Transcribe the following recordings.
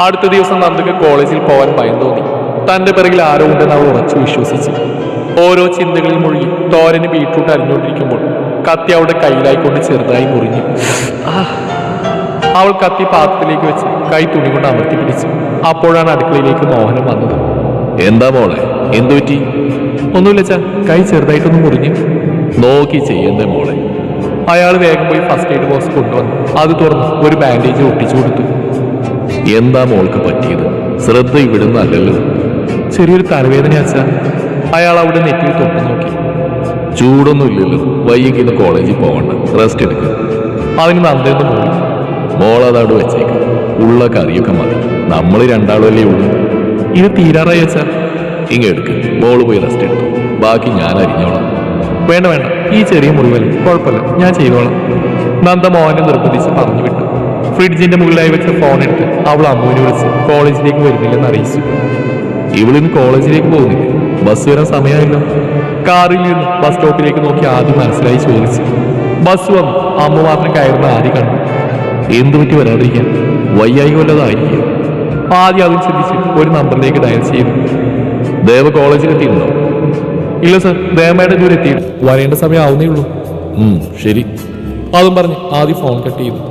അടുത്ത ദിവസം നന്ദക്ക് കോളേജിൽ പോകാൻ ഭയം തോന്നി. തന്റെ പിറകിൽ ആരോ ഉണ്ടെന്ന് അവൾ ഉറച്ചു വിശ്വസിച്ചു. ഓരോ ചിന്തകളിൽ മുഴുകി തോരന് ബീട്രൂട്ട് അരിഞ്ഞുകൊണ്ടിരിക്കുമ്പോൾ കത്തി അവളുടെ കയ്യിലായിക്കൊണ്ട് ചെറുതായി മുറിഞ്ഞു. അവൾ കത്തി പാത്രത്തിലേക്ക് വെച്ച് കൈ തുണി കൊണ്ട് അമർത്തി പിടിച്ചു. അപ്പോഴാണ് അടുക്കളയിലേക്ക് മോഹനം വന്നത്. എന്താ മോളെ, എന്തുപറ്റി? ഒന്നുമില്ല ചാ, കൈ ചെറുതായിട്ടൊന്ന് മുറിഞ്ഞു. നോക്കി ചെയ്യണ്ടേ മോളെ. അയാൾ വേഗം പോയി ഫസ്റ്റ് എയ്ഡ് ബോക്സ് കൊണ്ടുവന്നു. അത് തുറന്ന് ഒരു ബാൻഡേജ് ഒട്ടിച്ചു കൊടുത്തു. എന്താ മോൾക്ക് പറ്റിയത്? ശ്രദ്ധ ഇവിടുന്ന് അല്ലല്ലോ. ചെറിയൊരു തലവേദന അച്ഛാ. അയാൾ അവിടെ നെറ്റിയിൽ തൊട്ടു നോക്കി. ചൂടൊന്നും ഇല്ലല്ലോ, വൈകിട്ട് ഇന്ന് കോളേജിൽ പോകണ്ട, റെസ്റ്റ് എടുക്കുക. അവന് നന്ദേന്ന് പോയി. മോളതാട് വെച്ചേക്ക്, ഉള്ള കറിയൊക്കെ മതി, നമ്മൾ രണ്ടാളുമല്ലേ ഉള്ളൂ. ഇത് തീരാറായി അച്ഛാ. ഇങ്ങെടുക്ക്, മോള് പോയി റെസ്റ്റ് എടുത്തു, ബാക്കി ഞാൻ അരിഞ്ഞോളാം. വേണ്ട വേണ്ട, ഈ ചെറിയ മുറിവല്ലേ, കുഴപ്പമില്ല, ഞാൻ ചെയ്തോളാം. നന്ദ മോഹനെ നിർബന്ധിച്ച് പറഞ്ഞു വിട്ടു. ഫ്രിഡ്ജിന്റെ മുകളിലായി വെച്ച ഫോൺ എടുത്ത് അവൾ അമ്മുവിനെ വിളിച്ച് കോളേജിലേക്ക് വരുന്നില്ലെന്ന് അറിയിച്ചു. ഇവളിന്ന് കോളേജിലേക്ക് പോകുന്നില്ലേ? ബസ് വരാൻ സമയമായല്ലോ. കാറിൽ നിന്ന് ബസ് സ്റ്റോപ്പിലേക്ക് നോക്കി ആദ്യം മനസ്സിലായി ചോദിച്ചു. ബസ് വന്നു. അമ്മ മാത്രം കയറുന്ന ആദ്യം കണ്ടു. എന്തു പറ്റി വരാതിരിക്കാൻ? വയ്യായി കൊല്ലതായിരിക്കും. ആദ്യം അതും ചിന്തിച്ച് ഒരു നമ്പറിലേക്ക് ഡയൽ ചെയ്തു. ദേവ കോളേജിലെത്തിയിട്ടുണ്ടോ? ഇല്ല സർ, ദേവമ്മയുടെ ദൂരം എത്തിയിട്ട് വരേണ്ട സമയം ആവുന്നേ ഉള്ളൂ. ശരി. അതും പറഞ്ഞ് ആദ്യം ഫോൺ കട്ട് ചെയ്തു.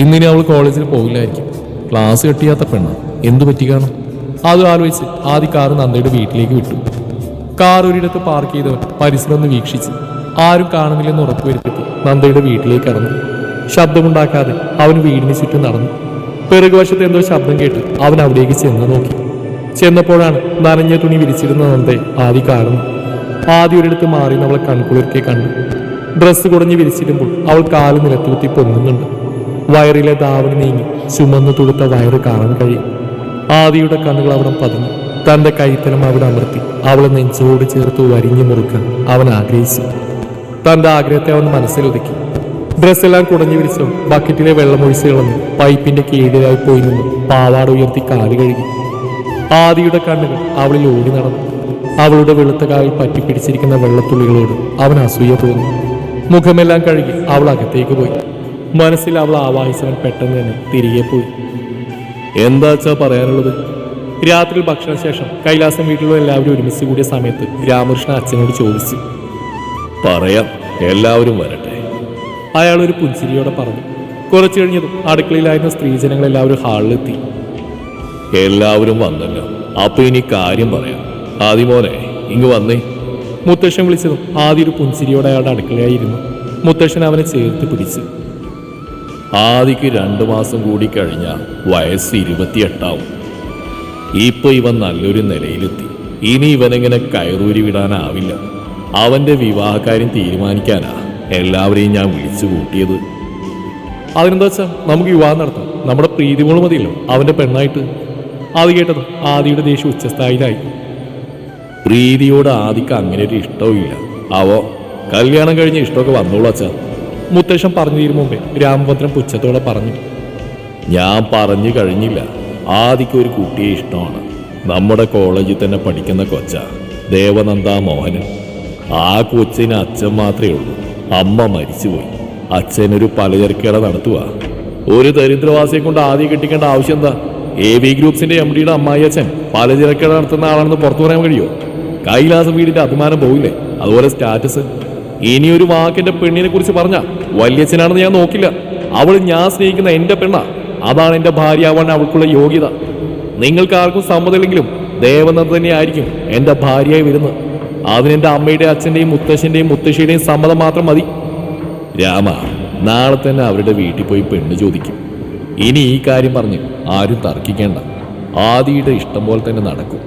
ഇന്നിനി അവൾ കോളേജിൽ പോകില്ലായിരിക്കും. ക്ലാസ് കട്ട് ചെയ്യാത്ത പെണ്ണ, എന്തു പറ്റി കാണും? അത് ആലോചിച്ച് ആദ്യ കാറ് നന്ദയുടെ വീട്ടിലേക്ക് വിട്ടു. കാർ ഒരിടത്ത് പാർക്ക് ചെയ്തവൻ പരിസരം ഒന്ന് വീക്ഷിച്ച് ആരും കാണുന്നില്ലെന്ന് ഉറപ്പുവരുത്തി നന്ദയുടെ വീട്ടിലേക്ക് കടന്നു. ശബ്ദമുണ്ടാക്കാതെ അവൻ വീടിന് ചുറ്റും നടന്നു. പിറകുവശത്ത് എന്തോ ശബ്ദം കേട്ട് അവൻ അവിടേക്ക് ചെന്ന് നോക്കി. ചെന്നപ്പോഴാണ് നനഞ്ഞ തുണി വിരിച്ചിരുന്ന നന്ദയെ ആദ്യ കാണുന്നു. ആദ്യം ഒരിടത്ത് മാറി അവളെ കൺകുളിർക്കെ കണ്ടു. ഡ്രസ്സ് കുടഞ്ഞ് വിരിച്ചിടുമ്പോൾ അവൾ കാല് നിലത്തുകുത്തി പൊങ്ങുന്നുണ്ട്. വയറിലെ ധാവണി നീങ്ങി ചുമന്നു തുടുത്ത വയറ് കാണാൻ കഴിയും. ആദിയുടെ കണ്ണുകൾ അവിടെ പതിഞ്ഞു. തന്റെ കൈത്തലം അവിടെ അമർത്തി അവളെ നെഞ്ചോട് ചേർത്ത് വരിഞ്ഞു മുറുക്കാൻ അവൻ ആഗ്രഹിച്ചു. തന്റെ ആഗ്രഹത്തെ അവൻ മനസ്സിലൊതുക്കി. ഡ്രസ്സെല്ലാം കുടഞ്ഞു വിരിച്ചോ ബക്കറ്റിലെ വെള്ളമൊഴിച്ച് കളഞ്ഞ് പൈപ്പിന്റെ കീഴിലായി പോയി നിന്ന് പാവാട ഉയർത്തി കാല് കഴുകി. ആദിയുടെ കണ്ണുകൾ അവളിൽ ഓടി നടന്നു. അവളുടെ വെളുത്ത കാലിൽ പറ്റിപ്പിടിച്ചിരിക്കുന്ന വെള്ളത്തുള്ളികളോട് അവൻ അസൂയ തോന്നി. മുഖമെല്ലാം കഴുകി അവൾ അകത്തേക്ക് പോയി. മനസ്സിൽ അവൾ ആവാഹിച്ചവൻ പെട്ടെന്ന് തന്നെ തിരികെ പോയി. എന്താച്ചാ പറയാനുള്ളത്? രാത്രി ഭക്ഷണശേഷം കൈലാസം വീട്ടിലുള്ള എല്ലാവരും ഒരുമിച്ച് കൂടിയ സമയത്ത് രാമകൃഷ്ണൻ അച്ഛനോട് ചോദിച്ചു. പറയാം, എല്ലാവരും വരട്ടെ. അയാൾ ഒരു പുഞ്ചിരിയോടെ പറഞ്ഞു. കുറച്ചു കഴിഞ്ഞതും അടുക്കളയിലായിരുന്ന സ്ത്രീജനങ്ങൾ എല്ലാവരും ഹാളിലെത്തി. എല്ലാവരും വന്നല്ലോ, അപ്പൊ ഇനി കാര്യം പറയാം. ആദിമോനെ, ഇങ്ങ് വന്നേ. മുത്തശ്ശൻ വിളിച്ചതും ആദ്യ ഒരു പുഞ്ചിരിയോടെ അയാളുടെ അടുക്കളയായിരുന്നു. മുത്തശ്ശൻ അവനെ ചേർത്ത് പിടിച്ചു. ആദിക്ക് 2 മാസം കൂടി കഴിഞ്ഞാൽ വയസ്സ് 28 ഇപ്പൊ ഇവൻ നല്ലൊരു നിലയിലെത്തി. ഇനി ഇവനെങ്ങനെ കയറൂരി വിടാനാവില്ല. അവന്റെ വിവാഹകാര്യം തീരുമാനിക്കാനാ എല്ലാവരെയും ഞാൻ വിളിച്ചു കൂട്ടിയത്. അതിനെന്താ വെച്ചാൽ നമുക്ക് വിവാഹം നടത്താം. നമ്മുടെ പ്രീതിമോള് മതിയല്ലോ അവന്റെ പെണ്ണായിട്ട്. ആദ്യ കേട്ടത് ആദിയുടെ ദേഷ്യം ഉച്ചസ്ഥായിലായി. പ്രീതിയോട് ആദിക്ക് അങ്ങനെ ഒരു ഇഷ്ടവും ഇല്ല. അവോ കല്യാണം കഴിഞ്ഞ ഇഷ്ടമൊക്കെ വന്നോളൂ അച്ഛാ. മുത്തശ്ശൻ പറഞ്ഞു തീരും മുമ്പേ രാമഭദ്രൻ പുച്ഛത്തോടെ പറഞ്ഞു. ഞാൻ പറഞ്ഞു കഴിഞ്ഞില്ല. ആദിക്ക് ഒരു കുട്ടിയെ ഇഷ്ടമാണ്. നമ്മുടെ കോളേജിൽ തന്നെ പഠിക്കുന്ന കൊച്ച, ദേവനന്ദ മോഹനൻ. ആ കൊച്ചിന് അച്ഛൻ മാത്രമേ ഉള്ളൂ. അമ്മ മരിച്ചുപോയി. അച്ഛനൊരു പലചരക്കട നടത്തുക. ഒരു ദരിദ്രവാസിയെ കൊണ്ട് ആദ്യം കെട്ടിക്കേണ്ട ആവശ്യം എന്താ? AV ഗ്രൂപ്പ്സിന്റെ MD അമ്മായി അച്ഛൻ പലചരക്കട നടത്തുന്ന ആളാണെന്ന് പുറത്തു പറയാൻ കഴിയുമോ? കൈലാസം വീടിന്റെ അഭിമാനം പോയില്ലേ? അതുപോലെ സ്റ്റാറ്റസ്. ഇനിയൊരു വാക്കിന്റെ പെണ്ണിനെ കുറിച്ച് പറഞ്ഞ വല്യച്ഛനാണെന്ന് ഞാൻ നോക്കില്ല. അവൾ ഞാൻ സ്നേഹിക്കുന്ന എന്റെ പെണ്ണ. അതാണ് എന്റെ ഭാര്യയാവാൻ അവൾക്കുള്ള യോഗ്യത. നിങ്ങൾക്ക് ആർക്കും സമ്മതമില്ലെങ്കിലും ദേവനന്ദ തന്നെയായിരിക്കും എന്റെ ഭാര്യയായി വരുന്നത്. അതിനെന്റെ അമ്മയുടെ അച്ഛന്റെയും മുത്തശ്ശന്റെയും മുത്തശ്ശിയുടെയും സമ്മതം മാത്രം മതി. രാമ, നാളെ തന്നെ അവരുടെ വീട്ടിൽ പോയി പെണ്ണ് ചോദിക്കും. ഇനി ഈ കാര്യം പറഞ്ഞ് ആരും തർക്കിക്കേണ്ട. ആദിയുടെ ഇഷ്ടം പോലെ തന്നെ നടക്കും.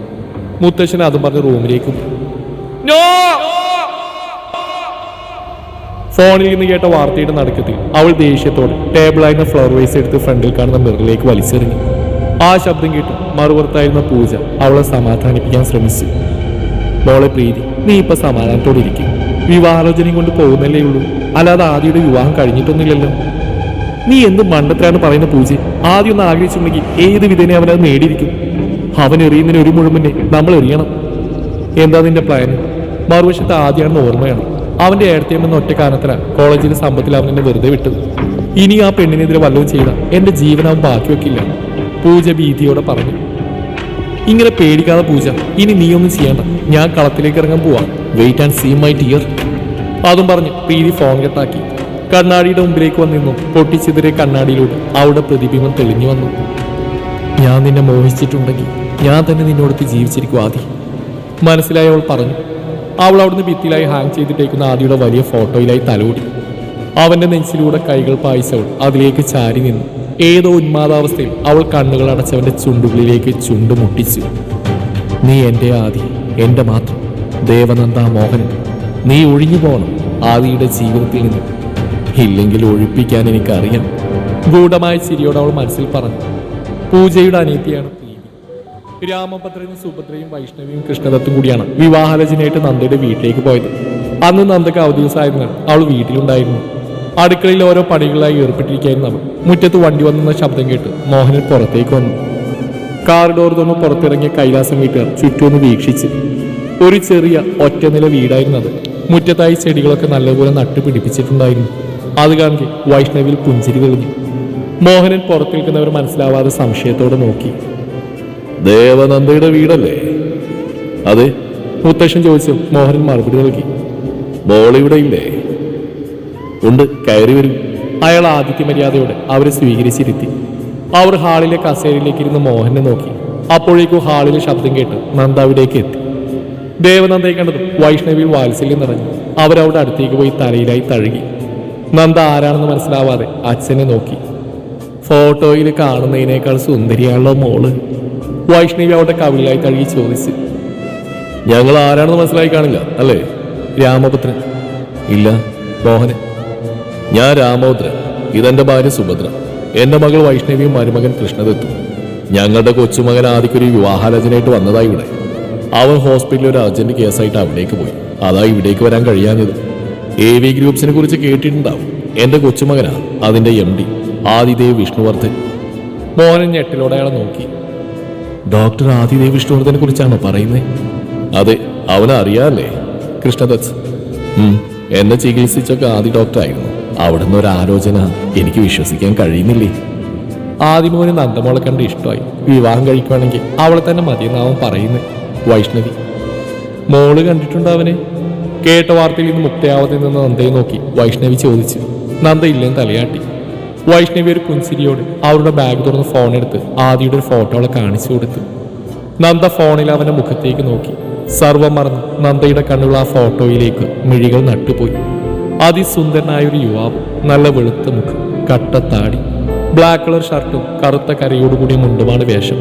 മുത്തശ്ശൻ അതും പറഞ്ഞ് റൂമിലേക്ക് പോയി. ഫോണിൽ നിന്ന് കേട്ട വാർത്തയുടെ നടുക്കത്തിൽ അവൾ ദേഷ്യത്തോടെ ടേബിളായിരുന്ന ഫ്ലവർ വേസ് എടുത്ത് ഫ്രണ്ടിൽ കാണുന്ന മിററിലേക്ക് വലിച്ചെറിഞ്ഞു. ആ ശബ്ദം കേട്ട് മറുപുറത്തായിരുന്ന പൂജ അവളെ സമാധാനിപ്പിക്കാൻ ശ്രമിച്ചു. മോളെ പ്രീതി, നീ ഇപ്പൊ സമാധാനത്തോടെ ഇരിക്കും. വിവാഹാലോചനയും കൊണ്ട് പോകുന്നല്ലേ ഉള്ളൂ, അല്ലാതെ ആദിയുടെ വിവാഹം കഴിഞ്ഞിട്ടൊന്നുമില്ലല്ലോ. നീ എന്ത് മണ്ടത്തിലാണ് പറയുന്ന പൂജ? ആദ്യം ഒന്ന് ആഗ്രഹിച്ചിട്ടുണ്ടെങ്കിൽ ഏത് വിധേനെ അവനത് നേടിയിരിക്കും. അവൻ എറിയുന്നതിന് ഒരു മുഴുവനെ നമ്മൾ എറിയണം. എന്താ നിന്റെ പ്ലാന്? മറുവശത്ത് ആദ്യമാണെന്ന് ഓർമ്മയാണ്. അവന്റെ ഏടത്തിയമ്മെന്ന ഒറ്റ കാരണത്തിലാണ് കോളേജിലെ സമ്പത്തിൽ അവൻ എന്നെ വെറുതെ വിട്ടത്. ഇനി ആ പെണ്ണിനെതിരെ വല്ലതും ചെയ്താൽ എന്റെ ജീവൻ അവൻ ബാക്കി വെക്കില്ല. പൂജ ഭീതിയോടെ പറഞ്ഞു. ഇങ്ങനെ പേടിക്കാതെ പൂജ, ഇനി നീയൊന്നും ചെയ്യണ്ട, ഞാൻ കളത്തിലേക്ക് ഇറങ്ങാൻ പോവാ. Wait and see my dear. അതും പറഞ്ഞ് പ്രീതി ഫോൺ കെട്ടാക്കി. കണ്ണാടിയുടെ മുമ്പിലേക്ക് വന്നിരുന്നു. പൊട്ടിച്ചെതിരെ കണ്ണാടിയിലൂടെ അവിടെ പ്രതിബിംബം തെളിഞ്ഞു വന്നു. ഞാൻ നിന്നെ മോഹിച്ചിട്ടുണ്ടെങ്കിൽ ഞാൻ തന്നെ നിന്നോടത്ത് ജീവിച്ചിരിക്കും ആദി, മനസ്സിലായി അവൾ പറഞ്ഞു. അവൾ അവിടുന്ന് ഭിത്തിയിലായി ഹാങ് ചെയ്തിട്ടേക്കുന്ന ആദിയുടെ വലിയ ഫോട്ടോയിലായി തലോടി. അവന്റെ നെഞ്ചിലൂടെ കൈകൾ പായിച്ചവൾ അതിലേക്ക് ചാരി നിന്നു. ഏതോ ഉന്മാദാവസ്ഥയിൽ അവൾ കണ്ണുകൾ അടച്ചവന്റെ ചുണ്ടുകളിലേക്ക് ചുണ്ടു മുട്ടിച്ചു. നീ എൻ്റെ ആദി, എൻ്റെ മാത്രം ദേവനന്ദ മോഹനൻ. നീ ഒഴിഞ്ഞു പോകണം ആദിയുടെ ജീവിതത്തിൽ നിന്ന്, ഇല്ലെങ്കിൽ ഒഴിപ്പിക്കാൻ എനിക്കറിയാം. ഗൂഢമായ ചിരിയോട് അവൾ മനസ്സിൽ പറഞ്ഞു. പൂജയുടെ അനിയത്തിയാണ് പ്രീതി. രാമഭദ്രനും സുഭദ്രയും വൈഷ്ണവിയും കൃഷ്ണദത്തും കൂടിയാണ് വിവാഹാലോചനയായിട്ട് നന്ദയുടെ വീട്ടിലേക്ക് പോയത്. അന്ന് നന്ദക്ക് അവധി ദിവസമായതിനാൽ അവൾ വീട്ടിലുണ്ടായിരുന്നു. അടുക്കളയിൽ ഓരോ പണികളായി ഏർപ്പെട്ടിരിക്കുകയായിരുന്നു അവൾ. മുറ്റത്ത് വണ്ടി വന്നെന്ന ശബ്ദം കേട്ട് മോഹനൻ പുറത്തേക്ക് വന്നു. കാർ ഡോർ തുറന്ന് പുറത്തിറങ്ങിയ കൈലാസം വീട്ടുകാർ ചുറ്റുമൊന്ന് വീക്ഷിച്ച്. ഒരു ചെറിയ ഒറ്റനില വീടായിരുന്നത്. മുറ്റത്തായി ചെടികളൊക്കെ നല്ലപോലെ നട്ടുപിടിപ്പിച്ചിട്ടുണ്ടായിരുന്നു. അത് കാണുക വൈഷ്ണവിയിൽ പുഞ്ചിരി തെളിഞ്ഞു. മോഹനൻ പുറത്തു നിൽക്കുന്നവർ മനസ്സിലാവാതെ സംശയത്തോടെ നോക്കി. ദേവനന്ദയുടെ വീടല്ലേ? അതെ, മുത്തശ്ശൻ ചോദിച്ചു. മോഹനൻ മറുപടി നൽകി. മോളിവിടെ ഇല്ലേ? ഉണ്ട്, കയറി വരും. അയാൾ ആദിത്യ മര്യാദയോടെ അവരെ സ്വീകരിച്ചിരുത്തി. അവർ ഹാളിലെ കസേരയിലേക്ക് ഇരുന്ന് മോഹനെ നോക്കി. അപ്പോഴേക്കും ഹാളിലെ ശബ്ദം കേട്ട് നന്ദ അവിടേക്ക് എത്തി. ദേവനന്ദയെ കണ്ടതും വൈഷ്ണവിയിൽ വാത്സല്യം നിറഞ്ഞു. അവരവിടെ അടുത്തേക്ക് പോയി തലയിലായി തഴുകി. നന്ദ ആരാണെന്ന് മനസ്സിലാവാതെ അച്ഛനെ നോക്കി. ഫോട്ടോയിൽ കാണുന്നതിനേക്കാൾ സുന്ദരിയാണല്ലോ മോള്, വൈഷ്ണവി അവിടെ കവിളിലായി തഴുകി ചോദിച്ചു. ഞങ്ങൾ ആരാണെന്ന് മനസ്സിലായി കാണില്ല അല്ലേ? രാമപുത്രൻ. ഇല്ല, മോഹനൻ. ഞാൻ രാമഭദ്രൻ, ഇതെന്റെ ഭാര്യ സുഭദ്ര, എന്റെ മകൾ വൈഷ്ണവിയും മരുമകൻ കൃഷ്ണദത്തും. ഞങ്ങളുടെ കൊച്ചുമകൻ ആദിക്കൊരു വിവാഹാലോചനയായിട്ട് വന്നതായി ഇവിടെ. അവൻ ഹോസ്പിറ്റലിൽ ഒരു അർജന്റ് കേസായിട്ട് അവിടേക്ക് പോയി. അതാ ഇവിടേക്ക് വരാൻ കഴിയാഞ്ഞത്. AV ഗ്രൂപ്പ്സിനെ കുറിച്ച് കേട്ടിട്ടുണ്ടാവും. എന്റെ കൊച്ചുമകനാ അതിന്റെ MD ആദിദേവ് വിഷ്ണുവർദ്ധൻ. മോഹനൻ ഞെട്ടിലോടെ അയാളെ നോക്കി. ഡോക്ടർ ആദിദേവ് വിഷ്ണുവർദ്ധനെ കുറിച്ചാണോ പറയുന്നത്? അതെ, അവനെ അറിയാമല്ലേ? കൃഷ്ണദത്ത്. എന്നെ ചികിത്സിച്ചൊക്കെ ആദി ഡോക്ടറായിരുന്നു. അവിടെ നിന്ന് ഒരു ആലോചന എനിക്ക് വിശ്വസിക്കാൻ കഴിയുന്നില്ലേ. ആദിമോന് നന്ദമോളെ കണ്ട് ഇഷ്ടമായി. വിവാഹം കഴിക്കുവാണെങ്കിൽ അവളെ തന്നെ മതിയെന്നാവും പറയുന്നത്. വൈഷ്ണവി. മോള് കണ്ടിട്ടുണ്ടോ അവനെ? കേട്ട വാർത്തയിൽ നിന്ന് മുക്തയാവതിൽ നിന്ന് നന്ദയെ നോക്കി വൈഷ്ണവി ചോദിച്ചു. നന്ദ ഇല്ലെന്ന് തലയാട്ടി. വൈഷ്ണവി ഒരു പുൻസിരിയോട് അവരുടെ ബാഗ് തുറന്ന് ഫോണെടുത്ത് ആദിയുടെ ഒരു ഫോട്ടോ അവളെ കാണിച്ചു കൊടുത്തു. നന്ദ ഫോണിൽ അവന്റെ മുഖത്തേക്ക് നോക്കി. സർവം മറന്ന് നന്ദയുടെ കണ്ണുകൾ ആ ഫോട്ടോയിലേക്ക് മിഴികൾ നട്ടുപോയി. അതിസുന്ദരനായ ഒരു യുവാവ്, നല്ല വെളുത്ത മുഖം, കട്ടത്താടി, ബ്ലാക്ക് കളർ ഷർട്ടും കറുത്ത കരയോടുകൂടിയ മുണ്ടുമാണ് വേഷം.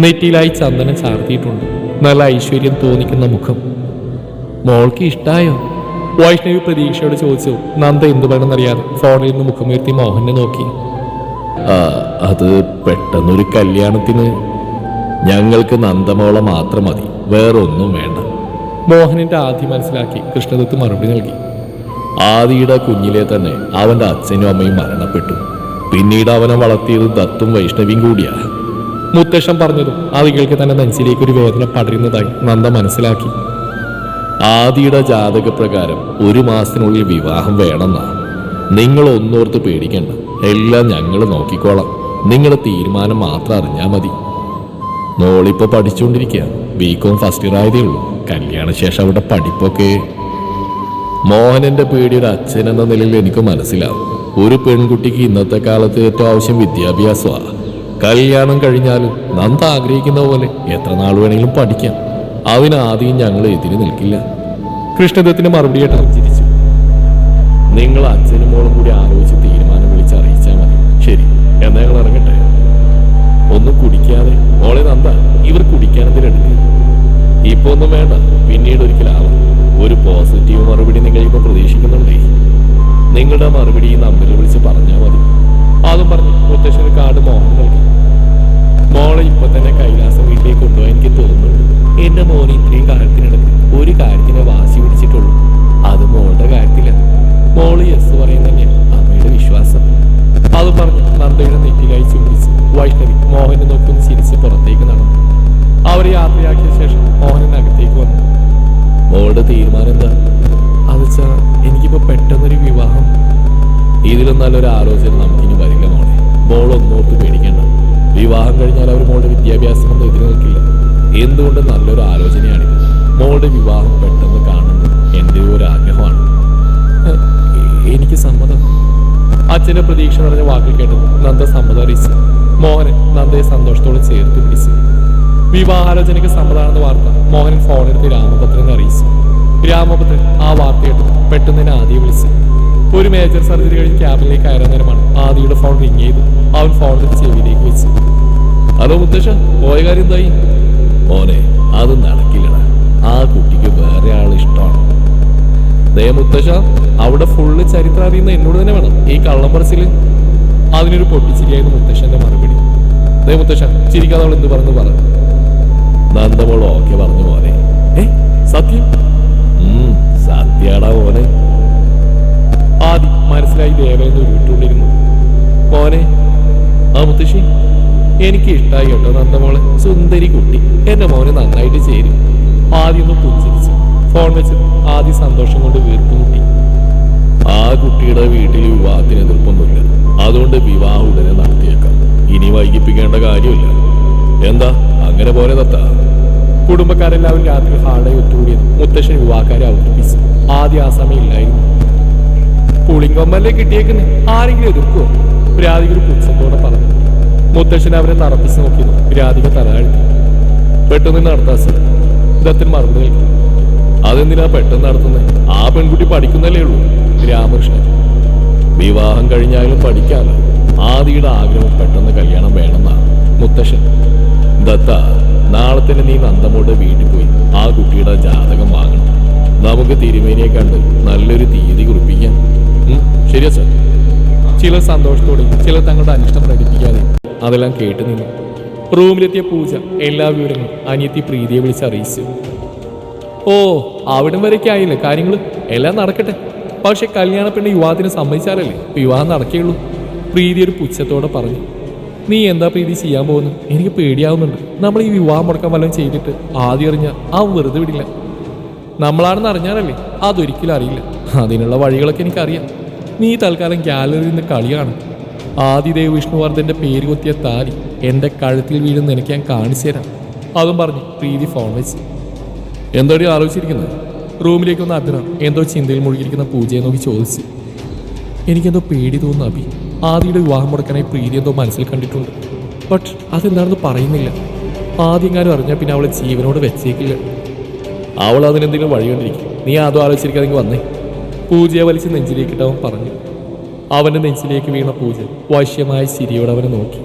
നെറ്റിയിലായി ചന്ദനം ചാർത്തിയിട്ടുണ്ട്. നല്ല ഐശ്വര്യം തോന്നിക്കുന്ന മുഖം. മോൾക്ക് ഇഷ്ടായോ? വൈഷ്ണവി പ്രതീക്ഷയോട് ചോദിച്ചു. നന്ദ എന്തു വേണമെന്നറിയാതെ ഫോണിൽ നിന്ന് മുഖമുയർത്തി മോഹനെ നോക്കി. അത് പെട്ടെന്നൊരു കല്യാണത്തിന് ഞങ്ങൾക്ക് നന്ദമോളെ മാത്രം മതി, വേറെ ഒന്നും വേണ്ട. മോഹനന്റെ ആദ്യം മനസ്സിലാക്കി കൃഷ്ണദത്ത് മറുപടി നൽകി. ആദിയുടെ കുഞ്ഞിലെ തന്നെ അവന്റെ അച്ഛനും അമ്മയും മരണപ്പെട്ടു. പിന്നീട് അവനെ വളർത്തിയത് ദത്തും വൈഷ്ണവിയും കൂടിയാ. മുത്തശ്ശൻ പറഞ്ഞതും ആദികൾക്ക് തന്നെ നെഞ്ചിലേക്ക് ഒരു വേദന പടരുന്നതായി നന്ദ മനസ്സിലാക്കി. ആദിയുടെ ജാതകപ്രകാരം 1 മാസത്തിനുള്ളിൽ വിവാഹം വേണമെന്നാ. നിങ്ങൾ ഒന്നോർത്ത് പേടിക്കണ്ട, എല്ലാം ഞങ്ങൾ നോക്കിക്കോളാം. നിങ്ങളുടെ തീരുമാനം മാത്രം അറിഞ്ഞാൽ മതി. മോളിപ്പോ പഠിച്ചുകൊണ്ടിരിക്കുക, BCom ഫസ്റ്റ് ഇയർ ആയതേ ഉള്ളൂ. കല്യാണശേഷം അവിടെ പഠിപ്പൊക്കെ. മോഹനന്റെ പേടി ഒരു അച്ഛൻ എന്ന നിലയിൽ എനിക്ക് മനസ്സിലാവും. ഒരു പെൺകുട്ടിക്ക് ഇന്നത്തെ കാലത്ത് ഏറ്റവും ആവശ്യം വിദ്യാഭ്യാസമാണ്. കല്യാണം കഴിഞ്ഞാലും നന്ദ ആഗ്രഹിക്കുന്ന പോലെ എത്ര നാൾ വേണമെങ്കിലും പഠിക്കാം. അതിനാദ്യം ഞങ്ങൾ എതിര് നിൽക്കില്ല. കൃഷ്ണദത്തിന് മറുപടിയായിട്ട് ചിരിച്ചു. നിങ്ങൾ അച്ഛനും മോളും കൂടി ആലോചിച്ച് തീരുമാനം വിളിച്ചറിയിച്ചാൽ മതി. ശരി, എന്നാ ഞങ്ങൾ ഇറങ്ങട്ടെ. ഒന്നും കുടിക്കാതെ മോളെ നന്ദ, ഇവർ കുടിക്കാനെന്തിനെടുക്കുക? ഇപ്പൊ ഒന്നും വേണ്ട, പിന്നീട് ഒരിക്കലാവും. ഒരു പോസിറ്റീവ് മറുപടി നിങ്ങൾ ഇപ്പൊ പ്രതീക്ഷിക്കുന്നുണ്ടേ. നിങ്ങളുടെ മറുപടി ഈ നമ്പറിൽ വിളിച്ച് പറഞ്ഞാൽ മതി. അതും പറഞ്ഞ് മുത്തശ്ശന് കാർഡ് മോഹൻ നൽകി. മോളെ ഇപ്പൊ തന്നെ കൈലാസം വീട്ടിലേക്ക് കൊണ്ടുപോകാൻ എനിക്ക് തോന്നുന്നുണ്ട്. എന്റെ മോനെ ഇത്രയും കാലത്തിനിടയ്ക്ക് ഒരു കാര്യത്തിനെ വാശി പിടിച്ചിട്ടുള്ളൂ. അത് മോളുടെ കാര്യത്തില്ല. മോള് യെസ് പറയുന്ന തന്നെയാണ് അമ്മയുടെ വിശ്വാസം. അത് പറഞ്ഞ് നന്ദയുടെ നെറ്റിലായി ചുംബിച്ച് വൈഷ്ണവി മോഹനെ നോക്കി ചിരിച്ച് പുറത്തേക്ക് നടന്നു. അവരെ യാത്രയാക്കിയ ശേഷം മോഹനൻ അകത്തേക്ക് വന്നു. മോളുടെ തീരുമാനം എന്താ? അതെച്ചാ എനിക്കിപ്പോ പെട്ടെന്നൊരു വിവാഹം. ഇതിലും നല്ലൊരു ആലോചന നമുക്കിനി വരില്ല മോളെ. മോളൊന്നോർത്ത് പേടിക്കണ്ട. വിവാഹം കഴിഞ്ഞാൽ അവർ മോളുടെ വിദ്യാഭ്യാസമൊന്നും എതിര് നിൽക്കില്ല. എന്തുകൊണ്ട് നല്ലൊരു ആലോചനയാണിത്. മോളുടെ വിവാഹം പെട്ടെന്ന് കാണുന്നത് എൻ്റെ ഒരു ആഗ്രഹമാണ്. എനിക്ക് സമ്മതം. അച്ഛൻ്റെ പ്രതീക്ഷ നിറഞ്ഞ വാക്കിൽ കേട്ടത് നന്ദ സമ്മതം അറിയിച്ചു. മോഹനൻ നന്ദയെ സന്തോഷത്തോടെ ചേർത്ത് പിടിച്ചു. വിവാഹാലോചനയ്ക്ക് സമ്മതമാണെന്ന വാർത്ത മോഹനൻ ഫോണെടുത്ത് രാമഭദ്രനെ അറിയിച്ചു. രാമഭദ്രൻ ആ വാർത്ത കേട്ടു പെട്ടെന്ന് തന്നെ ആദിയെ വിളിച്ചു. ഒരു മേജർ സർജറി കഴിഞ്ഞ് ക്യാബിനിലേക്ക് കയറാൻ നേരമാണ് ആദിയുടെ ഫോൺ റിങ് ചെയ്തു. അവൻ ഫോൺ എടുത്ത് ചെവിയിലേക്ക് വെച്ചു. ഹലോ മുത്തശ്ശ, പോയ കാര്യം എന്തായി? മോനെ, അത് നടക്കില്ലടാ. ആ കുട്ടിക്ക് വേറെ ആൾ ഇഷ്ടമാണ്. ദേ മുത്തശ്ശ, അവിടെ ഫുള്ള് ചരിത്രം അറിയുന്ന എന്നോട് തന്നെ വേണം ഈ കള്ളം പറച്ചില്. അതിനൊരു പൊട്ടിച്ചിരിയായിരുന്നു മുത്തശ്ശന്റെ മറുപടി. ദേ മുത്തശ്ശ, ചിരിക്കാതെ അവൾ എന്ത് പറഞ്ഞു പറ. നന്ദമോൾ ഓക്കെ പറഞ്ഞു മോനെ. സത്യം? സത്യാടാ മോനെ. ആദ്യം മനസ്സിലായി ദേവയെന്ന് ഉരുട്ടുകൊണ്ടിരുന്നു. മോനെ, ആ മുത്തശ്ശി, എനിക്ക് ഇഷ്ടമായി കേട്ടോ നന്ദമോളെ. സുന്ദരി കുട്ടി, എന്റെ മോനെ നന്നായിട്ട് ചേരും. ആദ്യം ഒന്ന് പുഞ്ചിരിച്ചു. ഫോൺ വെച്ച് ആദ്യം സന്തോഷം കൊണ്ട് വീർപ്പ് മുട്ടി. ആ കുട്ടിയുടെ വീട്ടിൽ വിവാഹത്തിന് എതിർപ്പൊന്നുമില്ല. അതുകൊണ്ട് വിവാഹം ഉടനെ നടത്തിയേക്കാം. ഇനി വൈകിപ്പിക്കേണ്ട കാര്യമില്ല. എന്താ അങ്ങനെ പോലെ തത്ത? കുടുംബക്കാരെല്ലാവരും രാത്രി ഹാളെ ഒത്തുകൂടിയത് മുത്തശ്ശൻ വിവാഹക്കാരെ അവതരിപ്പിച്ചു. ആദ്യം ആ സമയം ഇല്ലായിരുന്നു. പുളിങ്കൊമ്പല്ലേ കിട്ടിയേക്കുന്നേ, ആരെങ്കിലും എതിർക്കുവോ? രാധിക ഒരു പുച്ഛത്തോടെ പറഞ്ഞു. മുത്തശ്ശൻ അവരെ തറപ്പിച്ച് നോക്കിയത് രാധിക തലതാഴ്ത്തി. പെട്ടെന്ന് നടത്താ സർ, ദത്തൻ മറുപടി നൽകി. അതെന്തിനാ പെട്ടെന്ന് നടത്തുന്നത്? ആ പെൺകുട്ടി പഠിക്കുന്നല്ലേ ഉള്ളൂ. രാമകൃഷ്ണൻ, വിവാഹം കഴിഞ്ഞാലും പഠിക്കാമല്ലോ. ആദിയുടെ ആഗ്രഹം പെട്ടെന്ന് കല്യാണം വേണമെന്നാണ്. മുത്തശ്ശൻ, ദത്ത, നാളെ തന്നെ നീ നന്ദമോളുടെ വീട്ടിൽ പോയി ആ കുട്ടിയുടെ ജാതകം വാങ്ങണം. നമുക്ക് തിരുമേനിയെ കണ്ട് നല്ലൊരു തീയതി കുറിപ്പിക്കാം. ശരിയാ സർ. ചിലർ സന്തോഷത്തോടെ, ചിലർ തങ്ങളുടെ അനിഷ്ടം പ്രകടിപ്പിക്കാതെ അതെല്ലാം കേട്ടു നിന്നു. റൂമിലെത്തിയ പൂജ എല്ലാ വിവരങ്ങളും അനിയത്തി പ്രീതിയെ വിളിച്ചറിയിച്ചു. ഓ, അവിടം വരെയൊക്കെ ആയില്ലേ കാര്യങ്ങൾ? എല്ലാം നടക്കട്ടെ. പക്ഷെ കല്യാണ പെണ്ണ് യുവാവിനെ സമ്മതിച്ചാലല്ലേ വിവാഹം നടക്കുകയുള്ളൂ. പ്രീതി ഒരു പുച്ഛത്തോടെ പറഞ്ഞു. നീ എന്താ പ്രീതി ചെയ്യാൻ പോകുന്നു? എനിക്ക് പേടിയാവുന്നുണ്ട്. നമ്മൾ ഈ വിവാഹം മുടക്കാൻ വല്ലതും ചെയ്തിട്ട് ആദ്യം അറിഞ്ഞാൽ അവൻ വെറുതെ വിടില്ല. നമ്മളാണെന്ന് അറിഞ്ഞാലല്ലേ? അതൊരിക്കലും അറിയില്ല. അതിനുള്ള വഴികളൊക്കെ എനിക്കറിയാം. നീ തൽക്കാലം ഗാലറിയിൽ നിന്ന് കളിയാണ്. ആദിദേവ് വിഷ്ണുവർദ്ധന്റെ പേര് കൊത്തിയ താലി എൻ്റെ കഴുത്തിൽ വീഴുന്ന എനിക്ക് ഞാൻ കാണിച്ചു തരാം. അതും പറഞ്ഞ് പ്രീതി ഫോൺ വെച്ച്. എന്തോടി ആലോചിച്ചിരിക്കുന്നത്? റൂമിലേക്കൊന്ന് അഭിറ എന്തോ ചിന്തയിൽ മുഴുകിയിരിക്കുന്ന പൂജയെ നോക്കി ചോദിച്ചു. എനിക്കെന്തോ പേടി തോന്നുന്നു അഭി. ആദിയുടെ വിവാഹം മുടക്കാനായി പ്രീതി എന്തോ മനസ്സിൽ കണ്ടിട്ടുണ്ട്. ബട്ട് അതെന്താണെന്ന് പറയുന്നില്ല. ആദ്യങ്ങാനും അറിഞ്ഞാൽ പിന്നെ അവളെ ജീവനോട് വെച്ചേക്കില്ല. അവൾ അതിനെന്തെങ്കിലും വഴി കണ്ടിരിക്കും. നീ അതും ആലോചിച്ചിരിക്കാതെ വന്നേ. പൂജയെ വലിച്ച് നെഞ്ചിലേക്കിട്ട് അവൻ പറഞ്ഞു. അവൻ്റെ നെഞ്ചിലേക്ക് വീണ പൂജ വശ്യമായ ചിരിയോടെ അവനെ നോക്കി.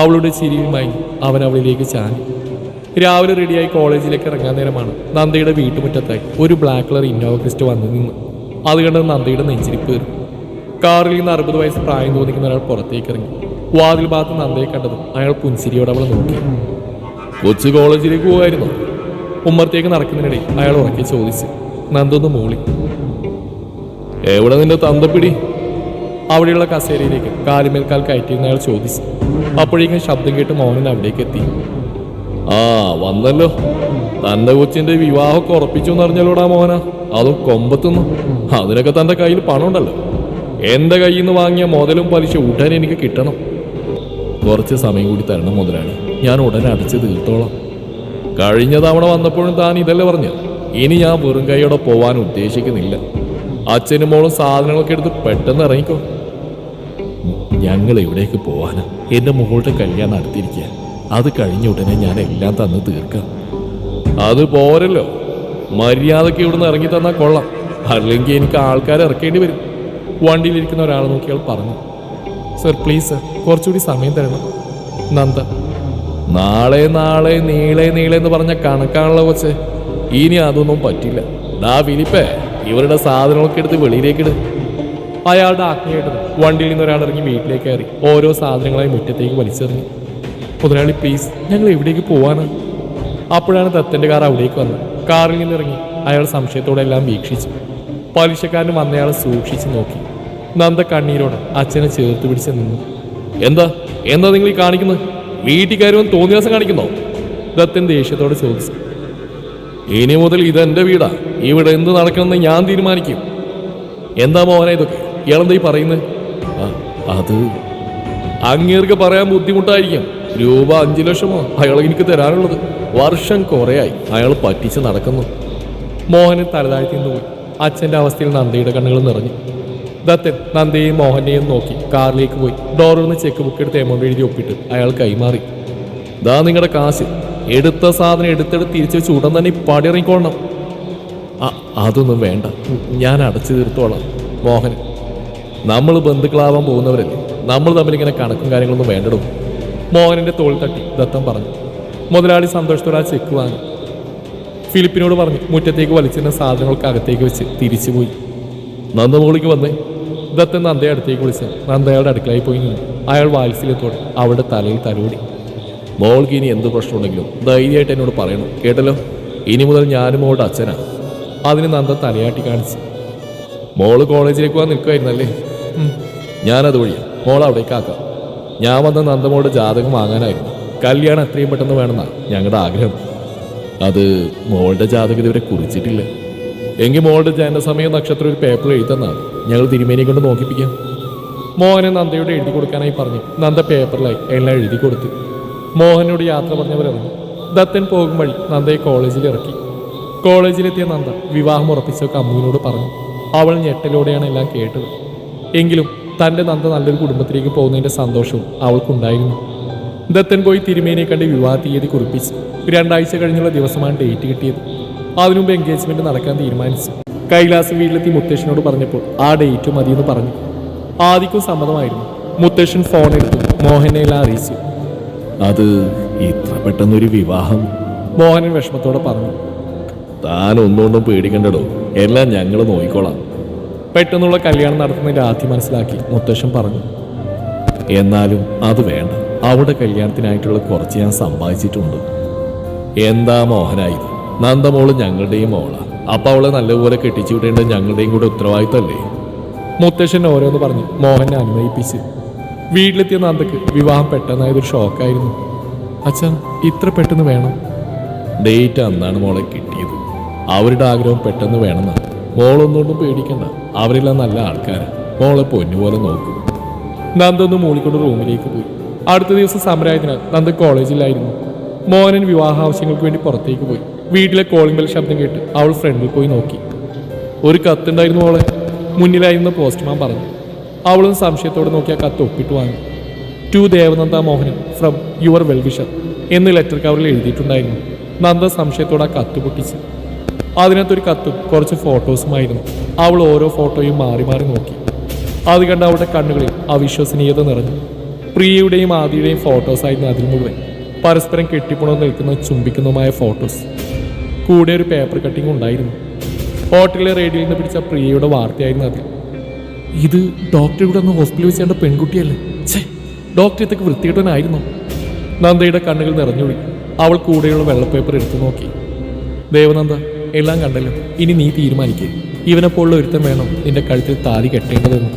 അവളുടെ ചിരിയുമായി അവൻ അവളിലേക്ക് ചാഞ്ഞു. രാവിലെ റെഡിയായി കോളേജിലേക്ക് ഇറങ്ങാൻ നേരമാണ് നന്ദയുടെ വീട്ടുമുറ്റത്തായി ഒരു ബ്ലാക്ക് കളർ ഇന്നോവ ക്രിസ്റ്റ വന്നു നിന്നു. അത് കണ്ടത് നന്ദയുടെ നെഞ്ചിരിപ്പ് കയറി. കാറിൽ നിന്ന് 60 വയസ്സ് പ്രായം തോന്നിക്കുന്ന ഒരാൾ പുറത്തേക്ക് ഇറങ്ങി. വാതിൽ ഭാഗത്ത് നന്ദയെ കണ്ടതും അയാൾ പുൻസിരിയോടെ അവളെ നോക്കി. കൊച്ചു കോളേജിലേക്ക് പോകായിരുന്നു? ഉമ്മറത്തേക്ക് നടക്കുന്നതിനിടയിൽ അയാൾ ഉറക്കെ ചോദിച്ചു. നന്ദൊന്ന് മൂളി. എവിടെ നിന്റെ തന്തപ്പിടി? അവിടെയുള്ള കസേരയിലേക്ക് കാലുമേൽക്കാൽ കയറ്റിയിരുന്ന അയാൾ ചോദിച്ചു. അപ്പോഴേക്കും ശബ്ദം കേട്ട് മോഹനൻ അവിടേക്ക് എത്തി. ആ വന്നല്ലോ. തന്റെ കൊച്ചിന്റെ വിവാഹമൊക്കെ ഉറപ്പിച്ചു എന്നറിഞ്ഞല്ലോടാ മോഹന. അതും കൊമ്പത്തുന്നു. അതിനൊക്കെ തന്റെ കയ്യിൽ പണം ഉണ്ടല്ലോ. എന്റെ കയ്യിൽ നിന്ന് വാങ്ങിയ മുതലും പലിശ ഉടനെ എനിക്ക് കിട്ടണം. കുറച്ച് സമയം കൂടി തരണം മുതലാളി, ഞാൻ ഉടനെ അടിച്ച് തീർത്തോളാം. കഴിഞ്ഞ തവണ വന്നപ്പോഴും താൻ ഇതല്ലേ പറഞ്ഞു. ഇനി ഞാൻ വെറും കൈയോടെ പോവാൻ ഉദ്ദേശിക്കുന്നില്ല. അച്ഛനും മോളും സാധനങ്ങളൊക്കെ എടുത്ത് പെട്ടെന്ന് ഇറങ്ങിക്കോ. ഞങ്ങൾ എവിടേക്ക് പോവാനാ? എൻ്റെ മോളുടെ കല്യാണം അടുത്തിരിക്കുക. അത് കഴിഞ്ഞ ഉടനെ ഞാൻ എല്ലാം തന്ന് തീർക്കാം. അത് പോരല്ലോ. മര്യാദയ്ക്ക് ഇവിടുന്ന് ഇറങ്ങി തന്നാൽ കൊള്ളാം. അല്ലെങ്കിൽ എനിക്ക് ആൾക്കാരെ ഇറക്കേണ്ടി വരും. വണ്ടിയിലിരിക്കുന്ന ഒരാളെ നോക്കി അയാൾ പറഞ്ഞു. സർ പ്ലീസ് സർ, കുറച്ചുകൂടി സമയം തരണം. നന്ദ, നാളെ നാളെ നീളെ നീളെ എന്ന് പറഞ്ഞ കണക്കാണല്ലോ കൊച്ചെ. ഇനി അതൊന്നും പറ്റില്ല. ഡാ ഫിലിപ്പേ, ഇവരുടെ സാധനങ്ങളൊക്കെ എടുത്ത് വെളിയിലേക്കിട്. അയാളുടെ ആജ്ഞയായിട്ട് വണ്ടിയിൽ നിന്ന് ഒരാൾ ഇറങ്ങി വീട്ടിലേക്ക് കയറി ഓരോ സാധനങ്ങളായി മുറ്റത്തേക്ക് വലിച്ചെറിഞ്ഞു. മുതലാളി പ്ലീസ്, ഞങ്ങൾ എവിടേക്ക് പോവാണ്? അപ്പോഴാണ് ദത്തൻ്റെ കാർ അവിടേക്ക് വന്നത്. കാറിൽ നിന്നിറങ്ങി അയാൾ സംശയത്തോടെ എല്ലാം വീക്ഷിച്ചു. പലിശക്കാരൻ വന്നയാളെ സൂക്ഷിച്ച് നോക്കി. നന്ദ കണ്ണീരോടെ അച്ഛനെ ചേർത്ത് പിടിച്ച് നിന്നു. എന്താ എന്താ നിങ്ങൾ ഈ കാണിക്കുന്നത്? വീട്ടിൽ കയറുമെന്ന് തോന്നിയ ദിവസം കാണിക്കുന്നോ? ദത്തൻ ദേഷ്യത്തോടെ ചോദിച്ചു. ഇനി മുതൽ ഇതെന്റെ വീടാ. ഇവിടെ എന്ത് നടക്കണമെന്ന് ഞാൻ തീരുമാനിക്കും. എന്താ മോഹന ഇതൊക്കെ? ഇയാളെന്താ ഈ പറയുന്നത്? അത് അങ്ങേർക്ക് പറയാൻ ബുദ്ധിമുട്ടായിരിക്കും. രൂപ 5 ലക്ഷമോ അയാൾ എനിക്ക് തരാനുള്ളത്. വർഷം കുറേയായി അയാൾ പറ്റിച്ച് നടക്കുന്നു. മോഹന് തലതാഴ്ത്തി പോയി. അച്ഛൻ്റെ അവസ്ഥയിൽ നന്ദയുടെ കണ്ണുകൾ നിറഞ്ഞു. ദത്തൻ നന്ദയെയും മോഹനെയും നോക്കി കാറിലേക്ക് പോയി. ഡോറിൽ നിന്ന് ചെക്ക് ബുക്ക് എടുത്ത് എമൗണ്ട് എഴുതി ഒപ്പിട്ട് അയാൾ കൈമാറി. ദാ നിങ്ങളുടെ കാശ്. എടുത്ത സാധനം എടുത്തെടുത്ത് തിരിച്ചു വെച്ച് ഉടൻ തന്നെ പടിയിറങ്ങിക്കൊള്ളണം. അതൊന്നും വേണ്ട, ഞാൻ അടച്ചു തീർത്തോളാം. മോഹൻ, നമ്മൾ ബന്ധുക്കളാവാൻ പോകുന്നവരല്ലേ, നമ്മൾ തമ്മിലിങ്ങനെ കണക്കും കാര്യങ്ങളൊന്നും വേണ്ടടും. മോഹനന്റെ തോൾ തട്ടി ദത്തൻ പറഞ്ഞു. മുതലാളി സന്തോഷത്തോടെ ആ ചെക്ക് വാങ്ങി. ഫിലിപ്പിനോട് പറഞ്ഞു മുറ്റത്തേക്ക് വലിച്ചിരുന്ന സാധനങ്ങൾക്ക് അകത്തേക്ക് വെച്ച് തിരിച്ചുപോയി. നന്ദമോളിക്ക് വന്നേ. ദത്തൻ നന്ദയെ അടുത്തേക്ക് വിളിച്ചു. നന്ദ അയാളുടെ അടുക്കളയിൽ പോയി നിന്നു. അയാൾ വാത്സല്യത്തോടെ അവളുടെ തലയിൽ തലോടി. മോൾക്ക് ഇനി എന്ത് പ്രശ്നമുണ്ടെങ്കിലും ധൈര്യമായിട്ട് എന്നോട് പറയണം, കേട്ടല്ലോ. ഇനി മുതൽ ഞാനും മോളുടെ അച്ഛനാണ്. അതിന് നന്ദ തലയാട്ടി കാണിച്ചു. മോള് കോളേജിലേക്ക് പോകാൻ നിൽക്കുമായിരുന്നല്ലേ? ഞാനത് വഴിയാണ് മോൾ അവിടേക്ക് ആക്കാം. ഞാൻ വന്ന നന്ദമോളുടെ ജാതകം വാങ്ങാനായിരുന്നു. കല്യാണം എത്രയും പെട്ടെന്ന് വേണമെന്നാണ് ഞങ്ങളുടെ ആഗ്രഹം. അത് മോളുടെ ജാതകം ഇതുവരെ കുറിച്ചിട്ടില്ല. എങ്കിൽ മോളുടെ ജനനസമയം നക്ഷത്രം ഒരു പേപ്പറിൽ എഴുതുന്നതാണ്. ഞങ്ങൾ തിരുമേനിയെ കൊണ്ട് നോക്കിപ്പിക്കാം. മോഹനെ നന്ദയോട് എഴുതി കൊടുക്കാനായി പറഞ്ഞു. നന്ദ പേപ്പറിലായി എല്ലാം എഴുതി കൊടുത്തു. മോഹനോട് യാത്ര പറഞ്ഞവരിറങ്ങി. ദത്തൻ പോകും വഴി നന്ദയെ കോളേജിൽ ഇറക്കി. കോളേജിലെത്തിയ നന്ദ വിവാഹം ഉറപ്പിച്ചൊക്കെ അമ്മുവിനോട് പറഞ്ഞു. അവൾ ഞെട്ടലോടെയാണ് എല്ലാം കേട്ടത്. എങ്കിലും തൻ്റെ നന്ദ നല്ലൊരു കുടുംബത്തിലേക്ക് പോകുന്നതിൻ്റെ സന്തോഷവും അവൾക്കുണ്ടായിരുന്നു. ദത്തൻ പോയി തിരുമേനിയെ കണ്ട് വിവാഹ തീയതി കുറിപ്പിച്ചു. 2 ആഴ്ച കഴിഞ്ഞുള്ള ദിവസമാണ് ഡേറ്റ് കിട്ടിയത്. അതിനുമുമ്പ് എൻഗേജ്മെന്റ് നടക്കാൻ തീരുമാനിച്ചു. കൈലാസ് വീട്ടിലെത്തി മുത്തശ്ശനോട് പറഞ്ഞപ്പോൾ ആ ഡേറ്റ് മതിയെന്ന് പറഞ്ഞു. ആദിക്കും സമ്മതമായിരുന്നു. മുത്തശ്ശൻ ഫോൺ എടുത്തു മോഹനെ എല്ലാം അറിയിച്ചു. അത് ഇത്ര പെട്ടെന്നൊരു വിവാഹം? മോഹനൻ വിഷമത്തോടെ പറഞ്ഞു. താൻ ഒന്നുകൊണ്ടും പേടിക്കണ്ടടോ, എല്ലാം ഞങ്ങൾ നോക്കിക്കോളാം. പെട്ടെന്നുള്ള കല്യാണം നടത്തുന്നതിന്റെ ആദ്യം മനസ്സിലാക്കി മുത്തശ്ശൻ പറഞ്ഞു. എന്നാലും അത് വേണ്ട, അവിടെ കല്യാണത്തിനായിട്ടുള്ള കുറച്ച് ഞാൻ സമ്പാദിച്ചിട്ടുണ്ട്. എന്താ മോഹനായത്? നന്ദമോള് ഞങ്ങളുടെയും മോളാ. അപ്പൊ അവളെ നല്ലപോലെ കെട്ടിച്ചു വിടേണ്ടത് ഞങ്ങളുടെയും കൂടെ ഉത്തരവാദിത്തമല്ലേ? മുത്തശ്ശൻ ഓരോന്ന് പറഞ്ഞ് മോഹനെ അനുനയിപ്പിച്ച്. വീട്ടിലെത്തിയ നന്ദക്ക് വിവാഹം പെട്ടെന്നായതൊരു ഷോക്കായിരുന്നു. അച്ഛാ, ഇത്ര പെട്ടെന്ന് വേണം? ഡേറ്റ് അന്നാണ് മോളെ കിട്ടിയത്. അവരുടെ ആഗ്രഹം പെട്ടെന്ന് വേണമെന്നാണ്. മോളൊന്നുകൊണ്ടും പേടിക്കണ്ട, അവരെല്ലാം നല്ല ആൾക്കാരാ. മോളെ പൊന്നുപോലെ നോക്കും. നന്ദ ഒന്ന് മൂളിക്കൊണ്ട് റൂമിലേക്ക് പോയി. അടുത്ത ദിവസം സമരമായതിനാൽ നന്ദ കോളേജിലായിരുന്നു. മോഹനൻ വിവാഹ ആവശ്യങ്ങൾക്ക് വേണ്ടി പുറത്തേക്ക് പോയി. വീട്ടിലെ കോളിംഗ് ബെൽ ശബ്ദം കേട്ട് അവൾ ഫ്രണ്ടിൽ പോയി നോക്കി. ഒരു കത്തുണ്ടായിരുന്നു മോളെ, മുന്നിലായിരുന്ന പോസ്റ്റ്മാൻ പറഞ്ഞു. അവളും സംശയത്തോടെ നോക്കി ആ കത്ത് ഒപ്പിട്ട് വാങ്ങി. To Devananda Mohanan from your wellwisher എന്ന് ലെറ്റർ കവറിൽ എഴുതിയിട്ടുണ്ടായിരുന്നു. നന്ദ സംശയത്തോടെ ആ കത്ത് പൊട്ടിച്ചു. അതിനകത്തൊരു കത്തും കുറച്ച് ഫോട്ടോസുമായിരുന്നു. അവൾ ഓരോ ഫോട്ടോയും മാറി മാറി നോക്കി. അത് കണ്ട് അവളുടെ കണ്ണുകളിൽ അവിശ്വസനീയത നിറഞ്ഞു. പ്രിയയുടെയും ആദിയുടെയും ഫോട്ടോസായിരുന്നു അതിൽ മുഴുവൻ. പരസ്പരം കെട്ടിപ്പുണർന്ന് നിൽക്കുന്ന ചുംബിക്കുന്നതുമായ ഫോട്ടോസ്. കൂടെ ഒരു പേപ്പർ കട്ടിങ് ഉണ്ടായിരുന്നു. ഹോട്ടലിലെ റേഡിയോയിൽ നിന്ന് പിടിച്ച പ്രിയയുടെ വാർത്തയായിരുന്നു അതിൽ. ഇത് ഡോക്ടർ ഇവിടെ ഒന്ന് ഹോസ്പിറ്റലിൽ വെച്ചേണ്ട പെൺകുട്ടിയല്ലേ? ഛേ, ഡോക്ടർ ഇതൊക്കെ വൃത്തികെട്ടനായിരുന്നു. നന്ദയുടെ കണ്ണുകൾ നിറഞ്ഞൊഴി. അവൾ കൂടെയുള്ള വെള്ളപ്പേപ്പർ എടുത്തു നോക്കി. ദേവനന്ദ, എല്ലാം കണ്ടല്ലോ, ഇനി നീ തീരുമാനിക്കേ. ഇവനെപ്പോലുള്ള ഒരുത്തം വേണം നിന്റെ കഴുത്തിൽ താലി കെട്ടേണ്ടതെന്ന്.